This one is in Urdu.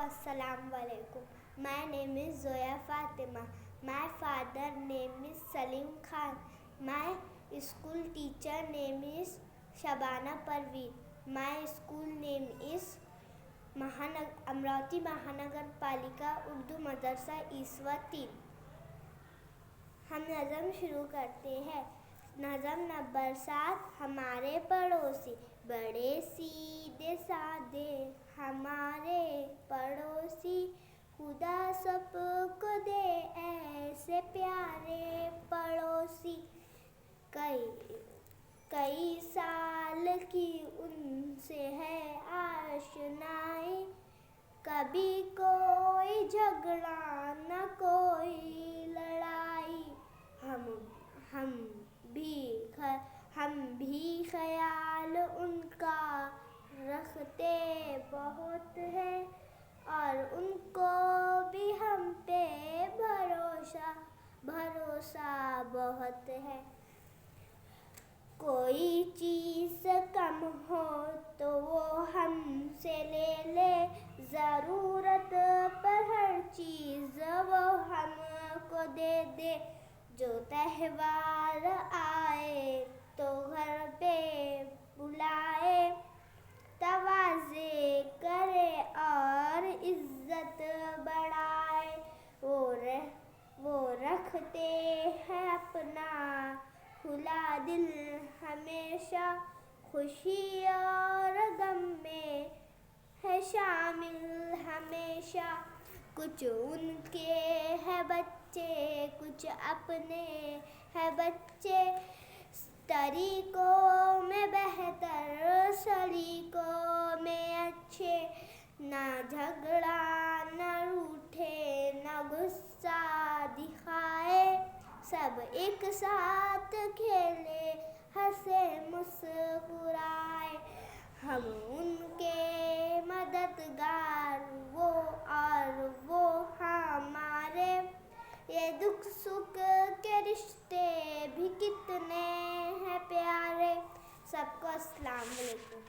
Assalamu alaikum. My name is Zoya Fatima. My father name is Salim Khan. My school teacher name is Shabana Parveen. My school name is Amravati Mahanagar Palika Urdu Madrasa Iswa 3. ہم نظم شروع کرتے ہیں. نظم نمبر 7. ہمارے پڑوسی بڑے سیدھے سادے ہمارے پڑوسی, خدا سب کو دے ایسے پیارے پڑوسی. کئی سال کی ان سے ہے آشنائی, کبھی کوئی جھگڑا نہ کوئی لڑائی. ہم بھی خیال ان کا رکھتے بہت ہے, اور ان کو بھی ہم پہ بھروسہ بہت ہے. کوئی چیز کم ہو تو وہ ہم سے لے لے, ضرورت پر ہر چیز وہ ہم کو دے دے. جو تہوار آئے تو گھر پہ بلائے, تواضع کرے اور عزت بڑھائے. وہ رکھتے ہیں اپنا کھلا دل ہمیشہ, خوشی اور غم میں ہے شامل ہمیشہ. کچھ ان کے ہے بچے کچھ اپنے ہے بچے, طریقوں میں بہتر سلیقوں میں اچھے. نہ جھگڑا نہ روٹھے نہ غصہ دکھائے, سب ایک ساتھ کھیلے ہنسے مسکرائے. ہم ان کے مددگار وہ اور وہ ہمارے, یہ دکھ سکھ کے رشتے بھی کتنے ہیں پیارے. سب کو السلام علیکم.